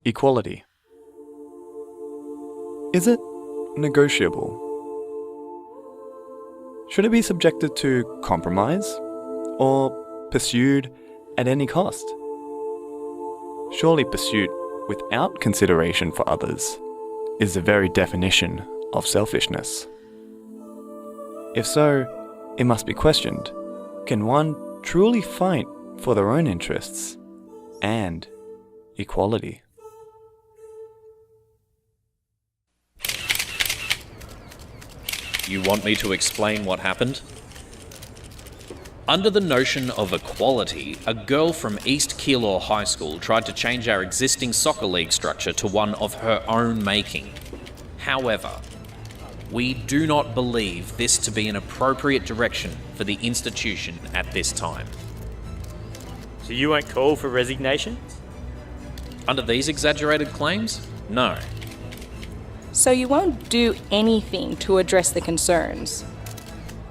equality. Is it negotiable? Should it be subjected to compromise or pursued at any cost? Surely pursuit without consideration for others is the very definition of selfishness. If so, it must be questioned. Can one truly fight for their own interests and equality? You want me to explain what happened? Under the notion of equality, a girl from East Keilor High School tried to change our existing soccer league structure to one of her own making. However, we do not believe this to be an appropriate direction for the institution at this time. So you won't call for resignation? Under these exaggerated claims? No. So you won't do anything to address the concerns?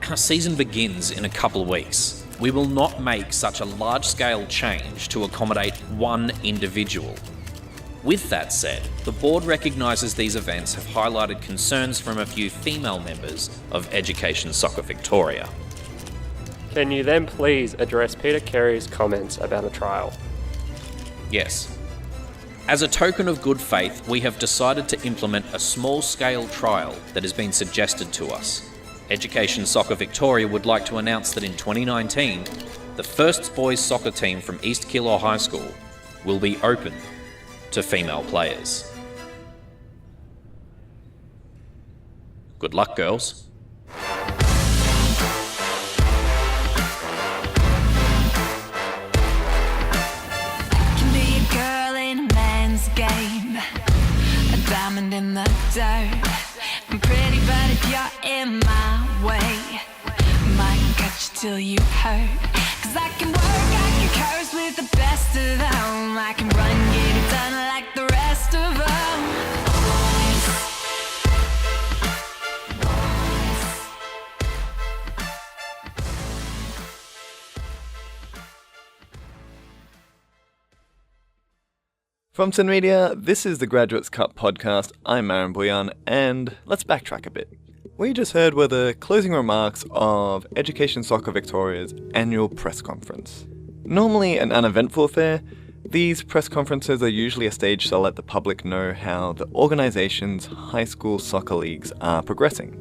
Our season begins in a couple of weeks. We will not make such a large-scale change to accommodate one individual. With that said, the board recognises these events have highlighted concerns from a few female members of Education Soccer Victoria. Can you then please address Peter Carey's comments about a trial? Yes. As a token of good faith, we have decided to implement a small-scale trial that has been suggested to us. Education Soccer Victoria would like to announce that in 2019, the first boys soccer team from East Keilor High School will be open to female players. Good luck, girls. Game, a diamond in the dirt. I'm pretty, but if you're in my way, might cut you till you hurt. 'Cause I can work, I can curse with the best of them. I can run, get it done like the rest of them. From SYN Media, this is the Graduates Cup podcast. I'm Marin, Buljan, and let's backtrack a bit. What you just heard were the closing remarks of Education Soccer Victoria's annual press conference. Normally an uneventful affair, these press conferences are usually a stage to let the public know how the organisation's high school soccer leagues are progressing.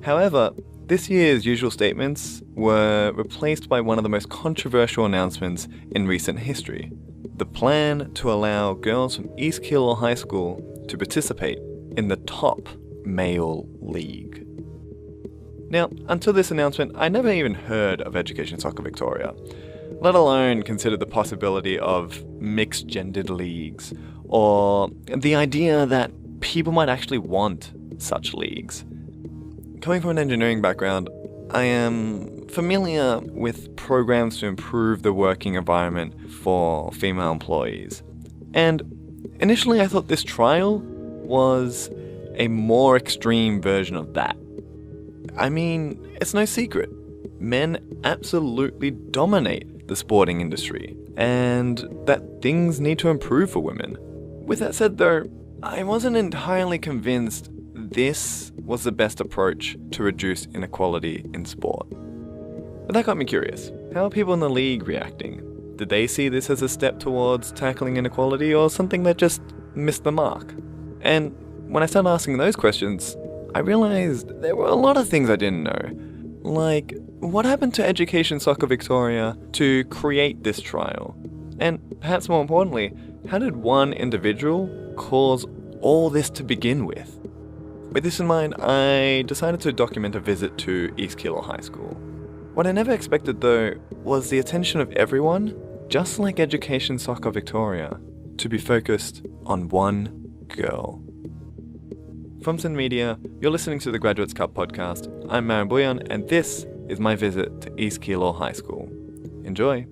However, this year's usual statements were replaced by one of the most controversial announcements in recent history. The plan to allow girls from East Keilor High School to participate in the top male league. Now, until this announcement, I never even heard of Education Soccer Victoria, let alone considered the possibility of mixed-gendered leagues, or the idea that people might actually want such leagues. Coming from an engineering background, I am familiar with programs to improve the working environment for female employees. And initially I thought this trial was a more extreme version of that. I mean, it's no secret. Men absolutely dominate the sporting industry, and that things need to improve for women. With that said though, I wasn't entirely convinced this was the best approach to reduce inequality in sport. But that got me curious. How are people in the league reacting? Did they see this as a step towards tackling inequality, or something that just missed the mark? And when I started asking those questions, I realised there were a lot of things I didn't know. Like, what happened to Education Soccer Victoria to create this trial? And perhaps more importantly, how did one individual cause all this to begin with? With this in mind, I decided to document a visit to East Keilor High School. What I never expected though was the attention of everyone, just like Education Soccer Victoria, to be focused on one girl. From SYN Media, you're listening to the Graduates Cup podcast. I'm Marin Buljan, and this is my visit to East Keilor High School. Enjoy!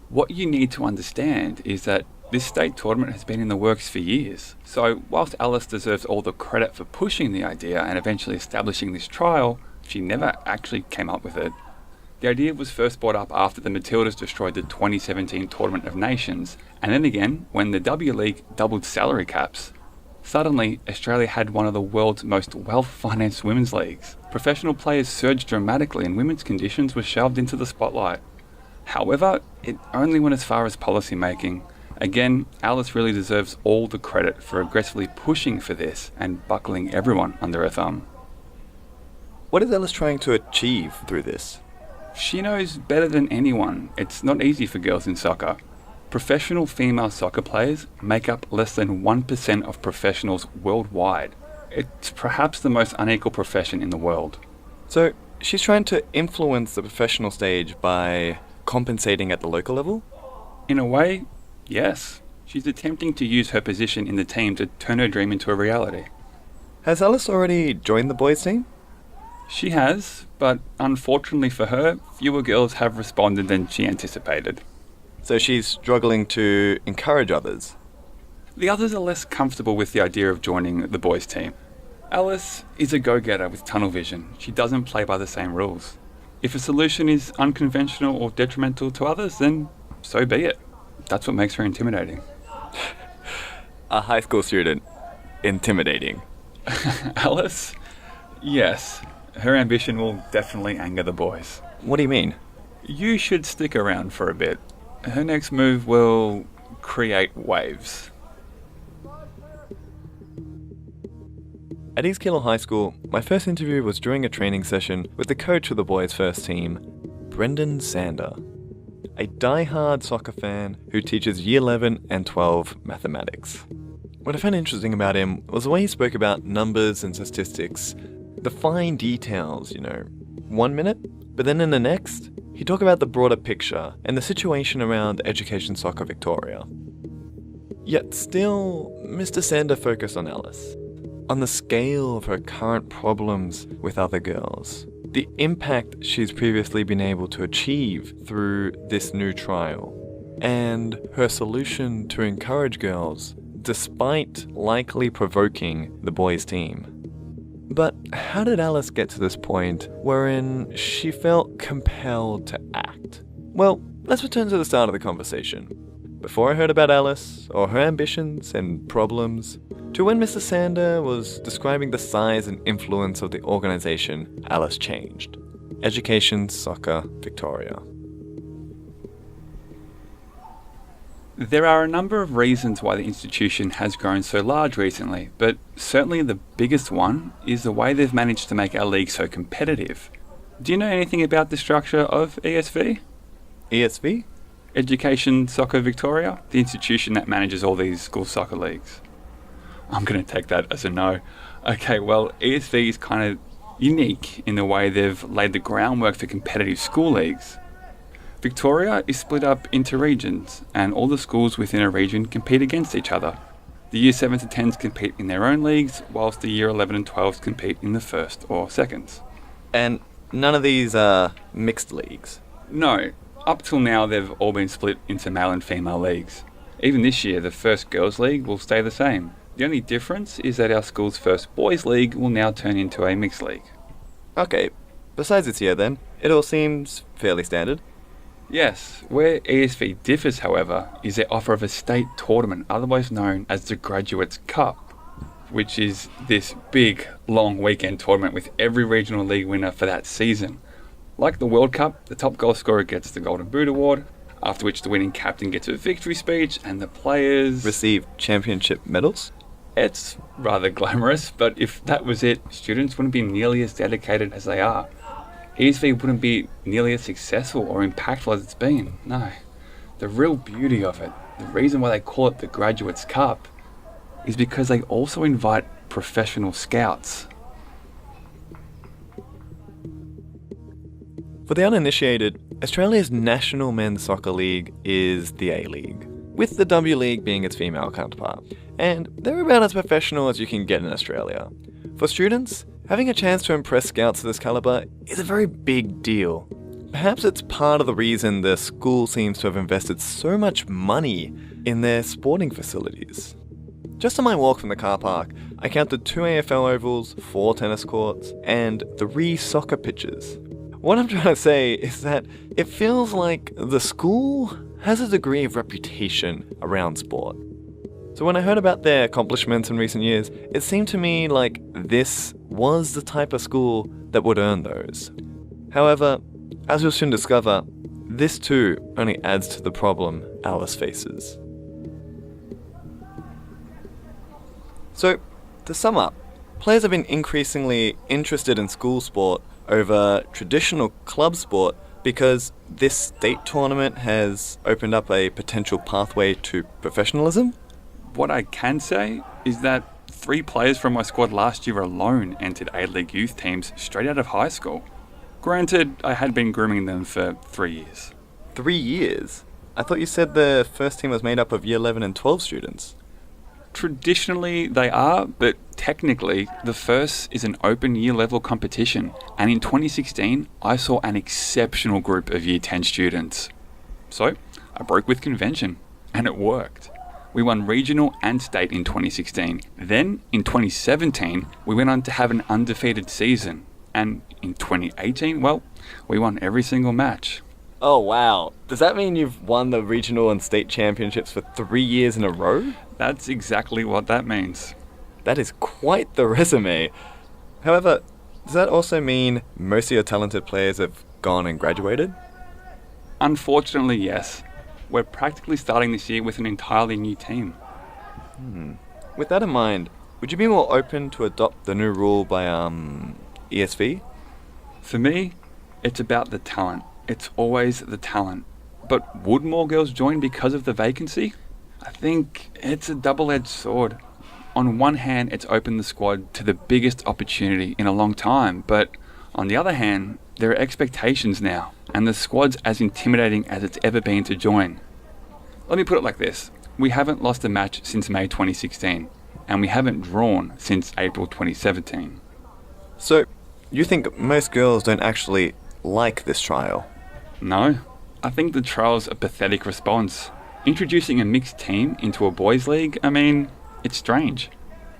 What you need to understand is that this state tournament has been in the works for years. So whilst Alice deserves all the credit for pushing the idea and eventually establishing this trial, she never actually came up with it. The idea was first brought up after the Matildas destroyed the 2017 Tournament of Nations, and then again when the W League doubled salary caps. Suddenly, Australia had one of the world's most well-financed women's leagues. Professional players surged dramatically and women's conditions were shoved into the spotlight. However, it only went as far as policy making. Again, Alice really deserves all the credit for aggressively pushing for this and buckling everyone under her thumb. What is Alice trying to achieve through this? She knows better than anyone it's not easy for girls in soccer. Professional female soccer players make up less than 1% of professionals worldwide. It's perhaps the most unequal profession in the world. So, she's trying to influence the professional stage by compensating at the local level? In a way, yes. She's attempting to use her position in the team to turn her dream into a reality. Has Alice already joined the boys' team? She has, but unfortunately for her, fewer girls have responded than she anticipated. So she's struggling to encourage others. The others are less comfortable with the idea of joining the boys' team. Alice is a go-getter with tunnel vision. She doesn't play by the same rules. If a solution is unconventional or detrimental to others, then so be it. That's what makes her intimidating. A high school student. Intimidating. Alice? Yes. Her ambition will definitely anger the boys. What do you mean? You should stick around for a bit. Her next move will create waves. At East Keilor High School, my first interview was during a training session with the coach of the boys' first team, Brendan Sander, a die-hard soccer fan who teaches Year 11 and 12 mathematics. What I found interesting about him was the way he spoke about numbers and statistics, the fine details, 1 minute, but then in the next, he'd talk about the broader picture and the situation around Education Soccer Victoria. Yet still, Mr. Sander focused on Alice, on the scale of her current problems with other girls, the impact she's previously been able to achieve through this new trial, and her solution to encourage girls, despite likely provoking the boys' team. But how did Alice get to this point wherein she felt compelled to act? Well, let's return to the start of the conversation. Before I heard about Alice, or her ambitions and problems, to when Mr. Sander was describing the size and influence of the organisation Alice changed. Education Soccer Victoria. There are a number of reasons why the institution has grown so large recently, but certainly the biggest one is the way they've managed to make our league so competitive. Do you know anything about the structure of ESV? ESV? Education Soccer Victoria, the institution that manages all these school soccer leagues. I'm going to take that as a no. Okay, well, ESV is kind of unique in the way they've laid the groundwork for competitive school leagues. Victoria is split up into regions, and all the schools within a region compete against each other. The Year 7 to 10s compete in their own leagues, whilst the Year 11 and 12s compete in the first or seconds. And none of these are mixed leagues? No. Up till now, they've all been split into male and female leagues. Even this year, the first girls' league will stay the same. The only difference is that our school's first boys' league will now turn into a mixed league. Okay, besides this year then, it all seems fairly standard. Yes, where ESV differs, however, is their offer of a state tournament, otherwise known as the Graduates Cup, which is this big, long weekend tournament with every regional league winner for that season. Like the World Cup, the top goal scorer gets the Golden Boot Award, after which the winning captain gets a victory speech and the players receive championship medals? It's rather glamorous, but if that was it, students wouldn't be nearly as dedicated as they are. ESV wouldn't be nearly as successful or impactful as it's been. No. The real beauty of it, the reason why they call it the Graduates Cup, is because they also invite professional scouts. For the uninitiated, Australia's National Men's Soccer League is the A-League, with the W League being its female counterpart. And they're about as professional as you can get in Australia. For students, having a chance to impress scouts of this calibre is a very big deal. Perhaps it's part of the reason the school seems to have invested so much money in their sporting facilities. Just on my walk from the car park, I counted 2 AFL ovals, 4 tennis courts, and 3 soccer pitches. what I'm trying to say is that it feels like the school has a degree of reputation around sport. So when I heard about their accomplishments in recent years, it seemed to me like this was the type of school that would earn those. However, as you'll soon discover, this too only adds to the problem Alice faces. So, to sum up, players have been increasingly interested in school sport over traditional club sport because this state tournament has opened up a potential pathway to professionalism. What I can say is that 3 players from my squad last year alone entered A-League youth teams straight out of high school. Granted, I had been grooming them for 3 years. 3 years? I thought you said the first team was made up of year 11 and 12 students. Traditionally they are, but technically the first is an open year level competition, and in 2016 I saw an exceptional group of year 10 students. So I broke with convention, and it worked. We won regional and state in 2016. Then in 2017 we went on to have an undefeated season, and in 2018, well, we won every single match. Oh wow, does that mean you've won the regional and state championships for 3 years in a row? That's exactly what that means. That is quite the resume. However, does that also mean most of your talented players have gone and graduated? Unfortunately, yes. We're practically starting this year with an entirely new team. With that in mind, would you be more open to adopt the new rule by ESV? For me, it's about the talent. It's always the talent. But would more girls join because of the vacancy? I think it's a double-edged sword. On one hand, it's opened the squad to the biggest opportunity in a long time, but on the other hand, there are expectations now, and the squad's as intimidating as it's ever been to join. Let me put it like this. We haven't lost a match since May 2016, and we haven't drawn since April 2017. So, you think most girls don't actually like this trial? No, I think the trial's a pathetic response. Introducing a mixed team into a boys' league, I mean, it's strange.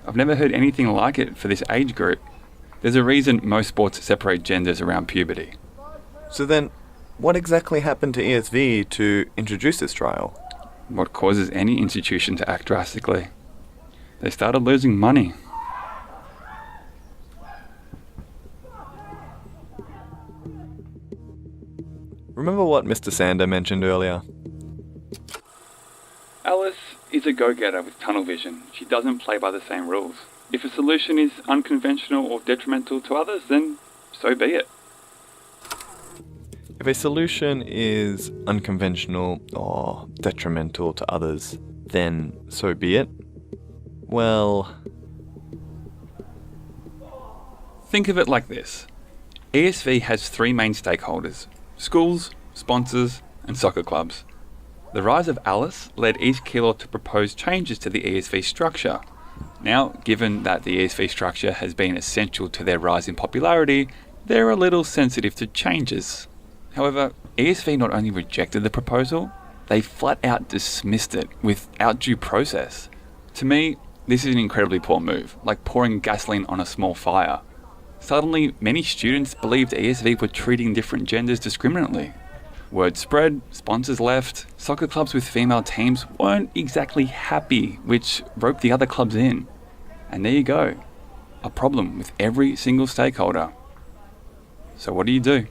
I've never heard anything like it for this age group. There's a reason most sports separate genders around puberty. So then, what exactly happened to ESV to introduce this trial? What causes any institution to act drastically? They started losing money. Remember what Mr. Sander mentioned earlier? Alice is a go-getter with tunnel vision. She doesn't play by the same rules. If a solution is unconventional or detrimental to others, then so be it. If a solution is unconventional or detrimental to others, then so be it. Well... Think of it like this. ESV has 3 main stakeholders: schools, sponsors, and soccer clubs. The rise of Alice led East Keilor to propose changes to the ESV structure. Now, given that the ESV structure has been essential to their rise in popularity, they're a little sensitive to changes. However, ESV not only rejected the proposal, they flat out dismissed it without due process. To me, this is an incredibly poor move, like pouring gasoline on a small fire. Suddenly, many students believed ESV were treating different genders discriminately. Word spread, sponsors left, soccer clubs with female teams weren't exactly happy, which roped the other clubs in. And there you go, a problem with every single stakeholder. So what do?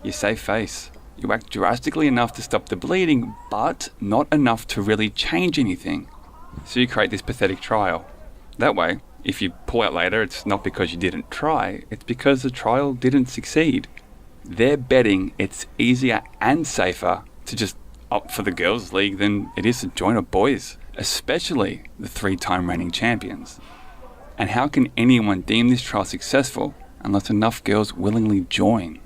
You save face. You act drastically enough to stop the bleeding, but not enough to really change anything. So you create this pathetic trial. That way, if you pull out later, it's not because you didn't try, it's because the trial didn't succeed. They're betting it's easier and safer to just opt for the girls' league than it is to join a boys', especially the 3-time reigning champions. And how can anyone deem this trial successful unless enough girls willingly join?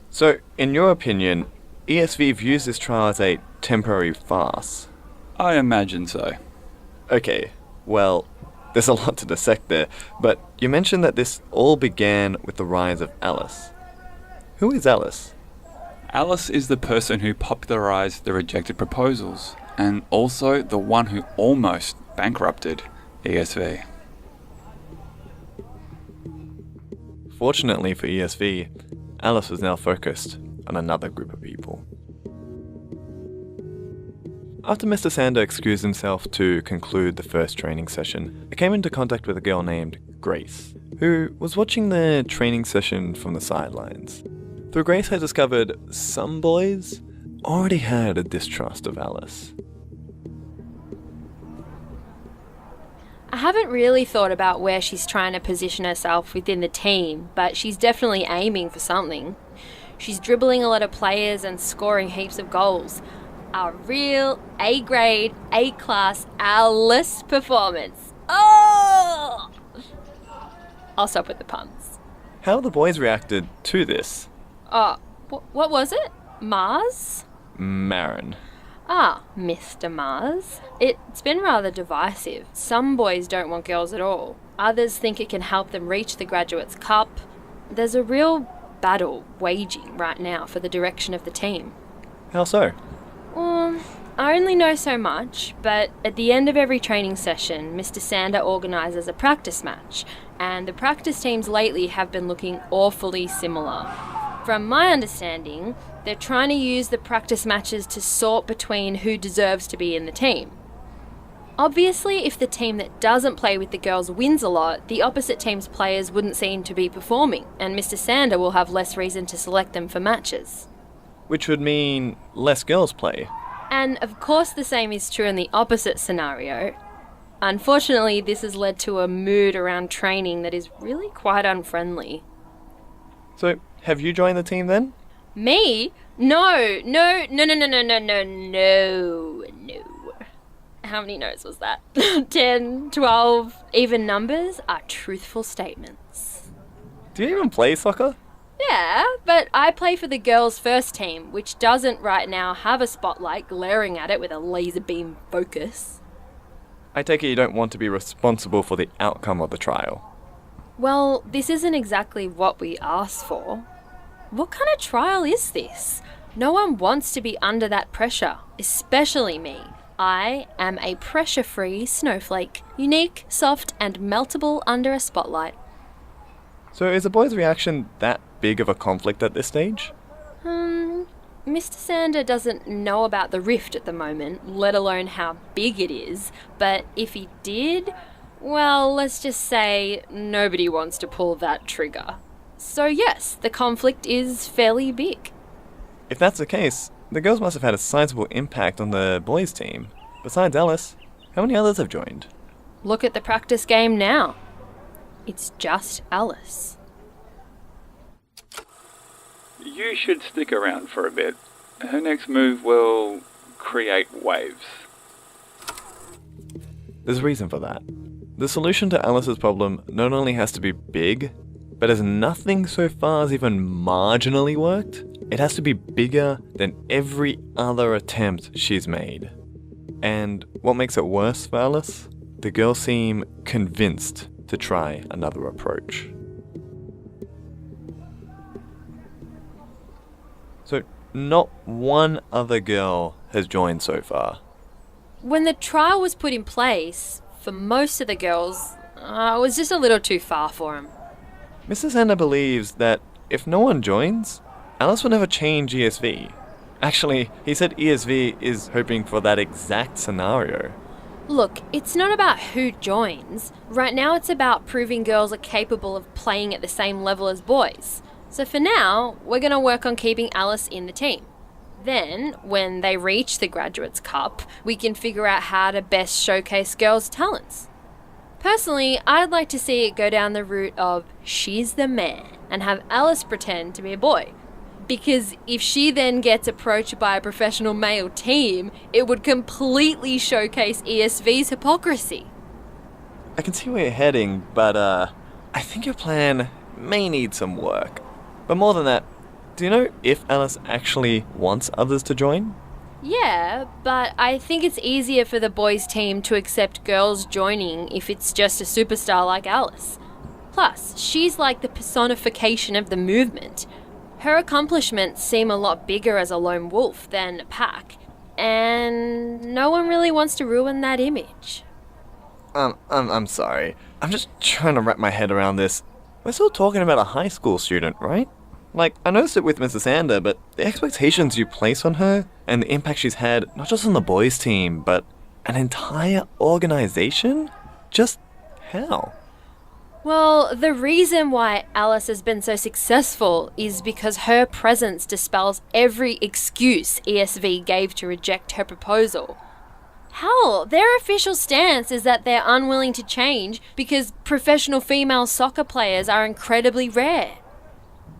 So, in your opinion, ESV views this trial as a temporary farce? I imagine so. Okay, well, there's a lot to dissect there, but you mentioned that this all began with the rise of Alice. Who is Alice? Alice is the person who popularised the rejected proposals, and also the one who almost bankrupted ESV. Fortunately for ESV, Alice was now focused on another group of people. After Mr. Sander excused himself to conclude the first training session, I came into contact with a girl named Grace, who was watching the training session from the sidelines. Through Grace, I discovered some boys already had a distrust of Alice. I haven't really thought about where she's trying to position herself within the team, but she's definitely aiming for something. She's dribbling a lot of players and scoring heaps of goals. A real A-grade, A-class Alice performance. Oh! I'll stop with the puns. How the boys reacted to this? Oh, what was it? Mars? Marin. Ah, Mr. Mars. It's been rather divisive. Some boys don't want girls at all. Others think it can help them reach the Graduates' Cup. There's a real battle waging right now for the direction of the team. How so? I only know so much, but at the end of every training session, Mr. Sander organises a practice match, and the practice teams lately have been looking awfully similar. From my understanding, they're trying to use the practice matches to sort between who deserves to be in the team. Obviously, if the team that doesn't play with the girls wins a lot, the opposite team's players wouldn't seem to be performing, and Mr. Sander will have less reason to select them for matches. Which would mean less girls play. And of course the same is true in the opposite scenario. Unfortunately, this has led to a mood around training that is really quite unfriendly. So, have you joined the team then? Me? No. How many no's was that? 10, 12, even numbers are truthful statements. Do you even play soccer? Yeah, but I play for the girls' first team, which doesn't right now have a spotlight glaring at it with a laser beam focus. I take it you don't want to be responsible for the outcome of the trial. Well, this isn't exactly what we asked for. What kind of trial is this? No one wants to be under that pressure, especially me. I am a pressure-free snowflake, unique, soft, and meltable under a spotlight. So is the boys' reaction that big of a conflict at this stage? Mr. Sander doesn't know about the rift at the moment, let alone how big it is, but if he did, well, let's just say nobody wants to pull that trigger. So yes, the conflict is fairly big. If that's the case, the girls must have had a sizable impact on the boys' team. Besides Alice, how many others have joined? Look at the practice game now. It's just Alice. You should stick around for a bit. Her next move will create waves. There's a reason for that. The solution to Alice's problem not only has to be big, but as nothing so far has even marginally worked, it has to be bigger than every other attempt she's made. And what makes it worse for Alice? The girls seem convinced to try another approach. So, not one other girl has joined so far. When the trial was put in place, for most of the girls, it was just a little too far for them. Mr. Sander believes that if no one joins, Alice will never change ESV. Actually, he said ESV is hoping for that exact scenario. Look, it's not about who joins. Right now it's about proving girls are capable of playing at the same level as boys. So for now, we're going to work on keeping Alice in the team. Then, when they reach the Graduates' Cup, we can figure out how to best showcase girls' talents. Personally, I'd like to see it go down the route of she's the man and have Alice pretend to be a boy. Because if she then gets approached by a professional male team, it would completely showcase ESV's hypocrisy. I can see where you're heading, but I think your plan may need some work. But more than that, do you know if Alice actually wants others to join? Yeah, but I think it's easier for the boys' team to accept girls joining if it's just a superstar like Alice. Plus, she's like the personification of the movement. Her accomplishments seem a lot bigger as a lone wolf than a pack, and no one really wants to ruin that image. I'm sorry. I'm just trying to wrap my head around this. We're still talking about a high school student, right? Like, I noticed it with Mrs. Sander, but the expectations you place on her and the impact she's had, not just on the boys' team, but an entire organization? Just how? Well, the reason why Alice has been so successful is because her presence dispels every excuse ESV gave to reject her proposal. Hell, their official stance is that they're unwilling to change because professional female soccer players are incredibly rare.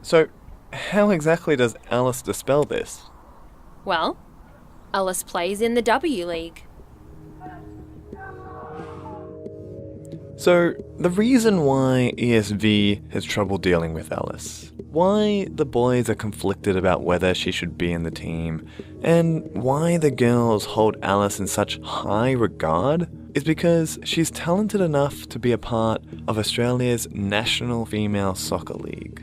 So, how exactly does Alice dispel this? Well, Alice plays in the W League. So, the reason why ESV has trouble dealing with Alice, why the boys are conflicted about whether she should be in the team, and why the girls hold Alice in such high regard, is because she's talented enough to be a part of Australia's National Female Soccer League.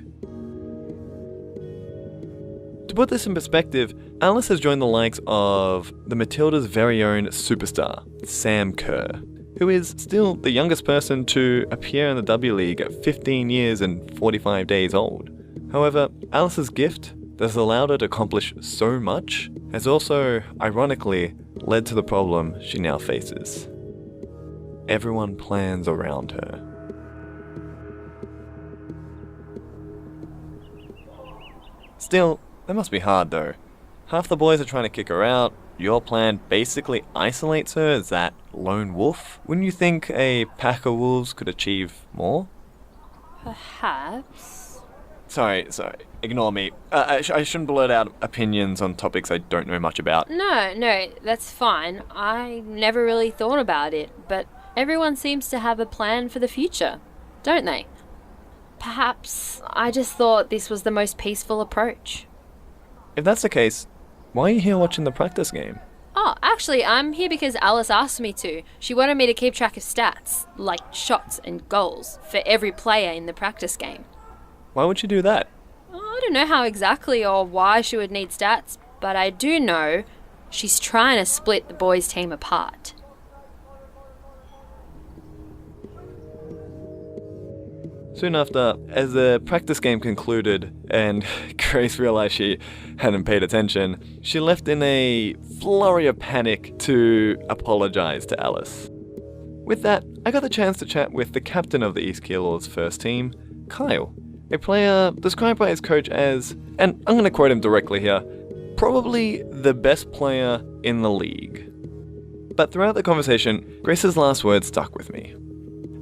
To put this in perspective, Alice has joined the likes of the Matilda's very own superstar, Sam Kerr, who is still the youngest person to appear in the W League at 15 years and 45 days old. However, Alice's gift that has allowed her to accomplish so much has also, ironically, led to the problem she now faces. Everyone plans around her. Still, that must be hard though. Half the boys are trying to kick her out. Your plan basically isolates her as that lone wolf. Wouldn't you think a pack of wolves could achieve more? Perhaps. Sorry, ignore me. I shouldn't blurt out opinions on topics I don't know much about. No, that's fine. I never really thought about it, but everyone seems to have a plan for the future, don't they? Perhaps I just thought this was the most peaceful approach. If that's the case, why are you here watching the practice game? Oh, actually, I'm here because Alice asked me to. She wanted me to keep track of stats, like shots and goals, for every player in the practice game. Why would you do that? I don't know how exactly or why she would need stats, but I do know she's trying to split the boys' team apart. Soon after, as the practice game concluded and Grace realised she hadn't paid attention, she left in a flurry of panic to apologise to Alice. With that, I got the chance to chat with the captain of the East Keilor's first team, Kyle, a player described by his coach as, and I'm going to quote him directly here, probably the best player in the league. But throughout the conversation, Grace's last words stuck with me.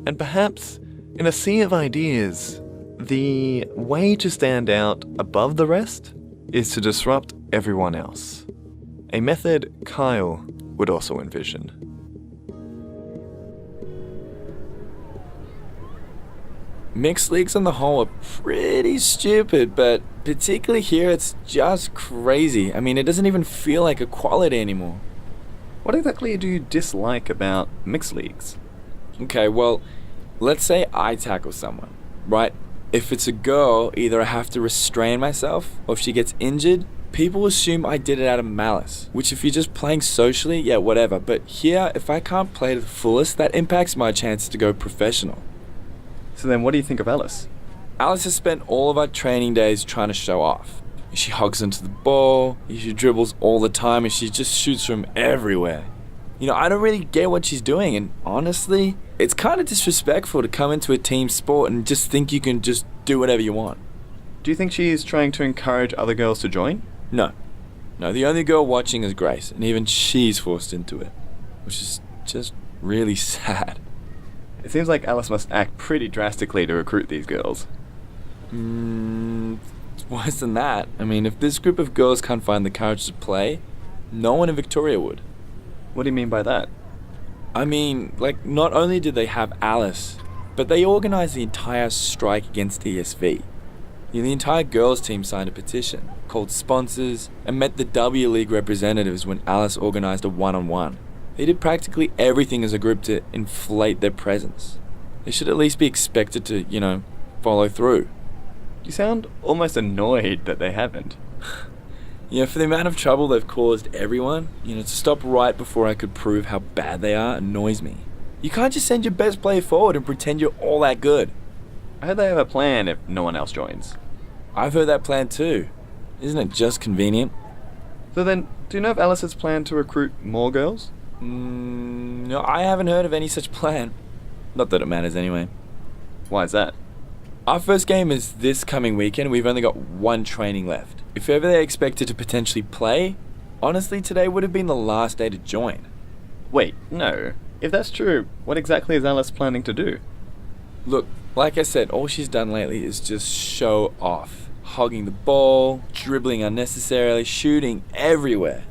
And perhaps, in a sea of ideas, the way to stand out above the rest is to disrupt everyone else. A method Kyle would also envision. Mixed leagues on the whole are pretty stupid, but particularly here it's just crazy. I mean, it doesn't even feel like equality anymore. What exactly do you dislike about mixed leagues? Okay, well, let's say I tackle someone, right? If it's a girl, either I have to restrain myself, or if she gets injured, people assume I did it out of malice. Which if you're just playing socially, yeah, whatever. But here, if I can't play to the fullest, that impacts my chances to go professional. So then what do you think of Alice? Alice has spent all of our training days trying to show off. She hogs into the ball, she dribbles all the time, and she just shoots from everywhere. You know, I don't really get what she's doing, and honestly, it's kind of disrespectful to come into a team sport and just think you can just do whatever you want. Do you think she's trying to encourage other girls to join? No, the only girl watching is Grace, and even she's forced into it, which is just really sad. It seems like Alice must act pretty drastically to recruit these girls. It's worse than that. I mean, if this group of girls can't find the courage to play, no one in Victoria would. What do you mean by that? I mean, like, not only did they have Alice, but they organised the entire strike against ESV. The entire girls' team signed a petition, called sponsors, and met the W League representatives when Alice organised a one-on-one. They did practically everything as a group to inflate their presence. They should at least be expected to, follow through. You sound almost annoyed that they haven't. For the amount of trouble they've caused everyone, to stop right before I could prove how bad they are annoys me. You can't just send your best player forward and pretend you're all that good. I heard they have a plan if no one else joins. I've heard that plan too. Isn't it just convenient? So then, do you know if Alice has planned to recruit more girls? No, I haven't heard of any such plan. Not that it matters anyway. Why is that? Our first game is this coming weekend. We've only got one training left. If ever they expected to potentially play, honestly, today would have been the last day to join. Wait, no. If that's true, what exactly is Alice planning to do? Look, like I said, all she's done lately is just show off. Hogging the ball, dribbling unnecessarily, shooting everywhere.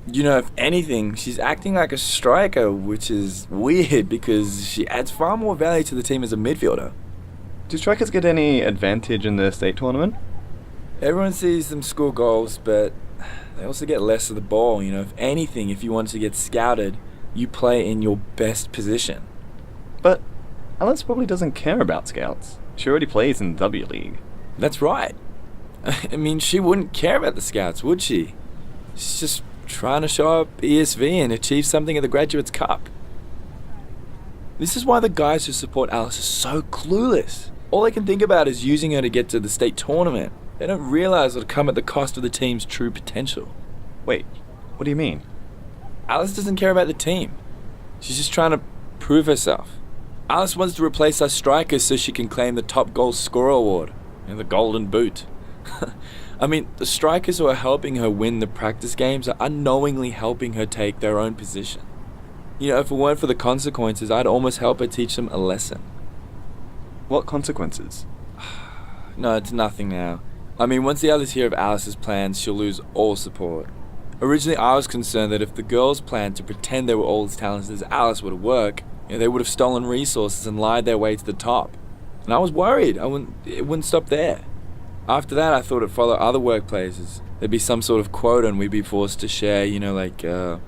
You know, if anything, she's acting like a striker, which is weird because she adds far more value to the team as a midfielder. Do strikers get any advantage in the state tournament? Everyone sees them score goals, but they also get less of the ball. You know, if anything, if you want to get scouted, you play in your best position. But Alice probably doesn't care about scouts. She already plays in the W League. That's right. I mean, she wouldn't care about the scouts, would she? She's just trying to show up ESV and achieve something at the Graduates Cup. This is why the guys who support Alice are so clueless. All they can think about is using her to get to the state tournament. They don't realize it'll come at the cost of the team's true potential. Wait, what do you mean? Alice doesn't care about the team. She's just trying to prove herself. Alice wants to replace our strikers so she can claim the top goal scorer award and the golden boot. I mean, the strikers who are helping her win the practice games are unknowingly helping her take their own position. You know, if it weren't for the consequences, I'd almost help her teach them a lesson. What consequences? No, it's nothing now. I mean, once the others hear of Alice's plans, she'll lose all support. Originally, I was concerned that if the girls planned to pretend they were all as talented as Alice would work, you know, they would have stolen resources and lied their way to the top. And I was worried it wouldn't stop there. After that, I thought it'd follow other workplaces. There'd be some sort of quota and we'd be forced to share, you know, like a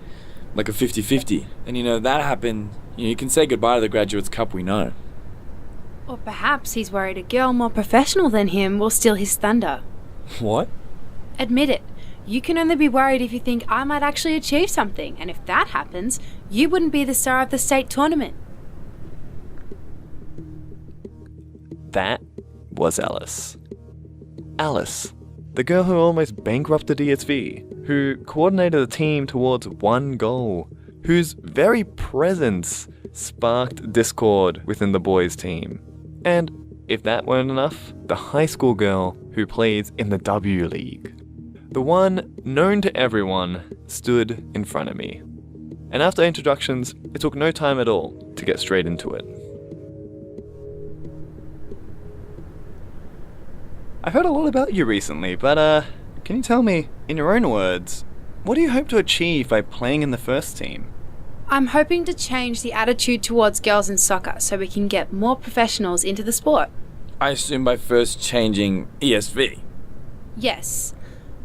50-50. And, you know, that happened, you can say goodbye to the Graduates Cup we know. Or perhaps he's worried a girl more professional than him will steal his thunder. What? Admit it. You can only be worried if you think I might actually achieve something, and if that happens, you wouldn't be the star of the state tournament. That was Alice. Alice, the girl who almost bankrupted ESV, who coordinated the team towards one goal, whose very presence sparked discord within the boys' team. And if that weren't enough, the high school girl who plays in the W League. The one known to everyone stood in front of me. And after introductions, it took no time at all to get straight into it. I've heard a lot about you recently, but can you tell me, in your own words, what do you hope to achieve by playing in the first team? I'm hoping to change the attitude towards girls in soccer so we can get more professionals into the sport. I assume by first changing ESV. Yes.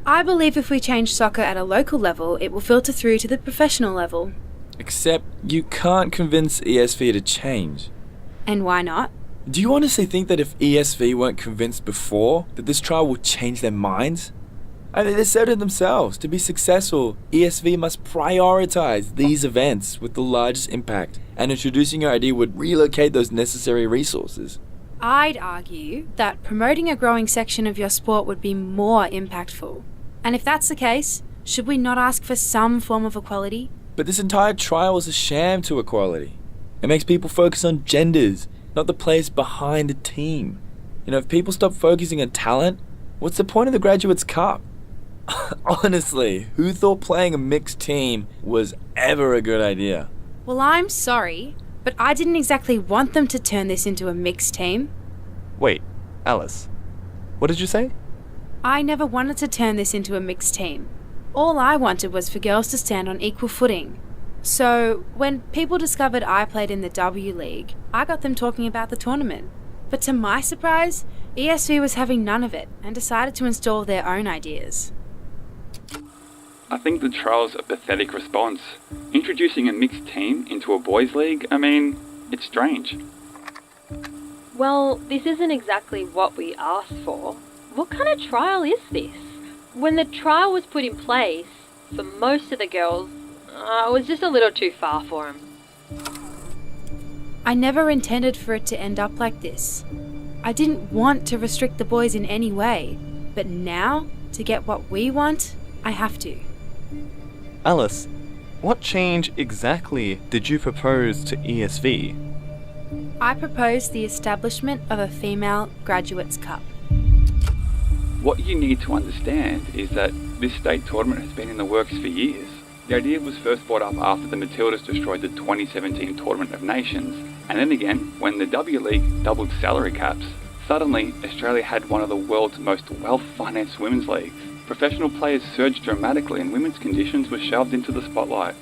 I believe if we change soccer at a local level, it will filter through to the professional level. Except you can't convince ESV to change. And why not? Do you honestly think that if ESV weren't convinced before, that this trial will change their minds? I mean, they said it themselves. To be successful, ESV must prioritize these events with the largest impact, and introducing your idea would relocate those necessary resources. I'd argue that promoting a growing section of your sport would be more impactful. And if that's the case, should we not ask for some form of equality? But this entire trial is a sham to equality. It makes people focus on genders, not the players behind the team. You know, if people stop focusing on talent, what's the point of the Graduates Cup? Honestly, who thought playing a mixed team was ever a good idea? Well, I'm sorry, but I didn't exactly want them to turn this into a mixed team. Wait, Alice, what did you say? I never wanted to turn this into a mixed team. All I wanted was for girls to stand on equal footing. So, when people discovered I played in the W League, I got them talking about the tournament. But to my surprise, ESV was having none of it and decided to install their own ideas. I think the trial's a pathetic response. Introducing a mixed team into a boys' league, I mean, it's strange. Well, this isn't exactly what we asked for. What kind of trial is this? When the trial was put in place, for most of the girls, it was just a little too far for them. I never intended for it to end up like this. I didn't want to restrict the boys in any way. But now, to get what we want, I have to. Alice, what change exactly did you propose to ESV? I propose the establishment of a female graduates cup. What you need to understand is that this state tournament has been in the works for years. The idea was first brought up after the Matildas destroyed the 2017 Tournament of Nations, and then again when the W League doubled salary caps. Suddenly, Australia had one of the world's most well-financed women's leagues. Professional players surged dramatically and women's conditions were shoved into the spotlight.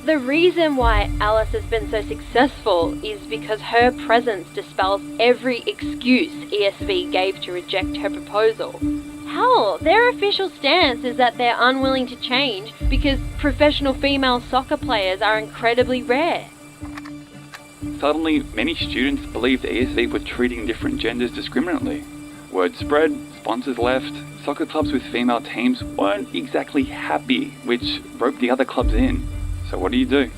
The reason why Alice has been so successful is because her presence dispels every excuse ESV gave to reject her proposal. Hell, their official stance is that they're unwilling to change because professional female soccer players are incredibly rare. Suddenly, many students believed ESV were treating different genders discriminately. Word spread, sponsors left, soccer clubs with female teams weren't exactly happy, which roped the other clubs in. So what do?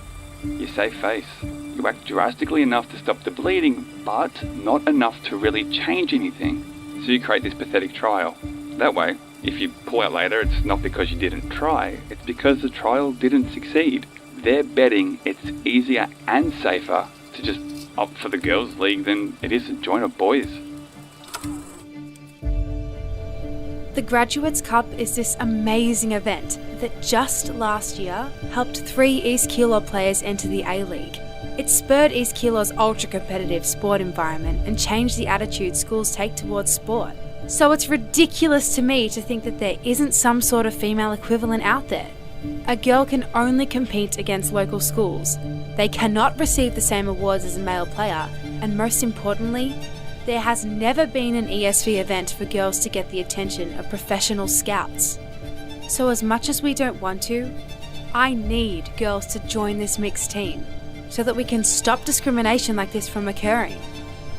You save face. You act drastically enough to stop the bleeding, but not enough to really change anything. So you create this pathetic trial. That way, if you pull out later, it's not because you didn't try, it's because the trial didn't succeed. They're betting it's easier and safer to just opt for the girls' league than it is to join a boys'. The Graduates Cup is this amazing event that just last year helped 3 East Keilor players enter the A-League. It spurred East Keilor's ultra-competitive sport environment and changed the attitude schools take towards sport. So it's ridiculous to me to think that there isn't some sort of female equivalent out there. A girl can only compete against local schools. They cannot receive the same awards as a male player, and most importantly, there has never been an ESV event for girls to get the attention of professional scouts. So as much as we don't want to, I need girls to join this mixed team so that we can stop discrimination like this from occurring.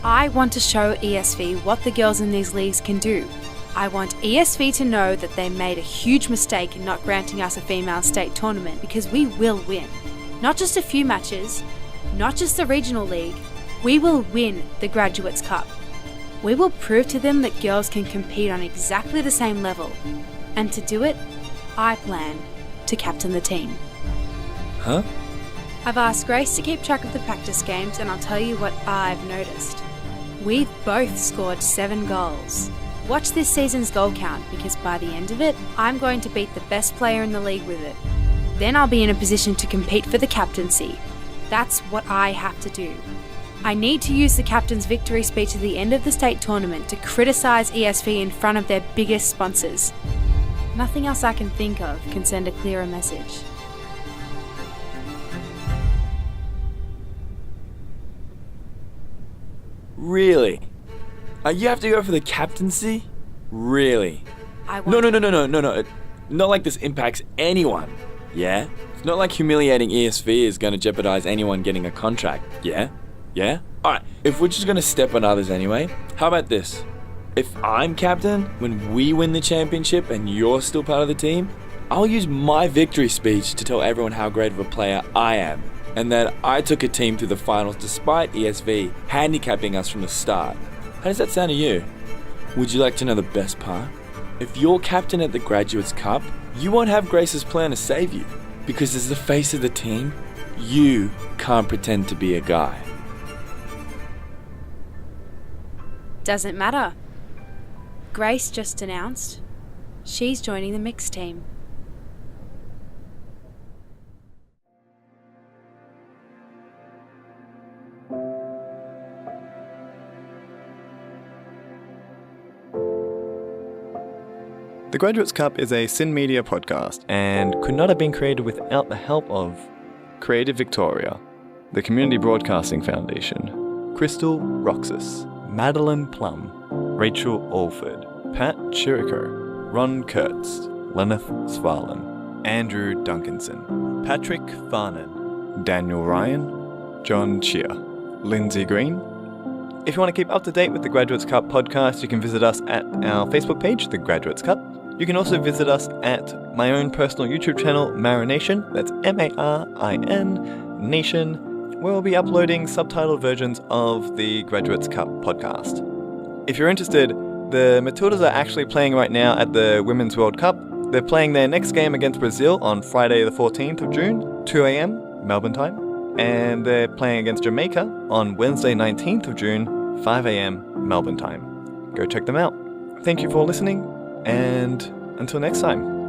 I want to show ESV what the girls in these leagues can do. I want ESV to know that they made a huge mistake in not granting us a female state tournament because we will win. Not just a few matches, not just the regional league, we will win the Graduates Cup. We will prove to them that girls can compete on exactly the same level. And to do it, I plan to captain the team. Huh? I've asked Grace to keep track of the practice games, and I'll tell you what I've noticed. We've both scored 7 goals. Watch this season's goal count, because by the end of it, I'm going to beat the best player in the league with it. Then I'll be in a position to compete for the captaincy. That's what I have to do. I need to use the captain's victory speech at the end of the state tournament to criticise ESV in front of their biggest sponsors. Nothing else I can think of can send a clearer message. Really? You have to go for the captaincy? Really? No. Not like this impacts anyone, yeah? It's not like humiliating ESV is going to jeopardize anyone getting a contract, yeah? Yeah? Alright, if we're just going to step on others anyway, how about this? If I'm captain, when we win the championship and you're still part of the team, I'll use my victory speech to tell everyone how great of a player I am, and that I took a team through the finals despite ESV handicapping us from the start. How does that sound to you? Would you like to know the best part? If you're captain at the Graduates Cup, you won't have Grace's plan to save you, because as the face of the team, you can't pretend to be a guy. Doesn't matter. Grace just announced she's joining the mixed team. The Graduates Cup is a SYN Media podcast and could not have been created without the help of Creative Victoria, the Community Broadcasting Foundation, Kristel Roxas, Madeline Plum, Rachael Alford, Pat Chirico, Ronn Kurtz, Laneth Sffarlenn, Andrew Duncanson, Patrick Farnan, Daniel Ryan, Jon Tjhia, Lindsey Green. If you want to keep up to date with the Graduates Cup podcast, you can visit us at our Facebook page, The Graduates Cup. You can also visit us at my own personal YouTube channel, Marination, that's M-A-R-I-N, Nation, where we'll be uploading subtitled versions of the Graduates Cup podcast. If you're interested, The Matildas are actually playing right now at the Women's World Cup. They're playing their next game against Brazil on Friday the 14th of June, 2 a.m. Melbourne time. And they're playing against Jamaica on Wednesday 19th of June, 5 a.m. Melbourne time. Go check them out. Thank you for listening, and until next time.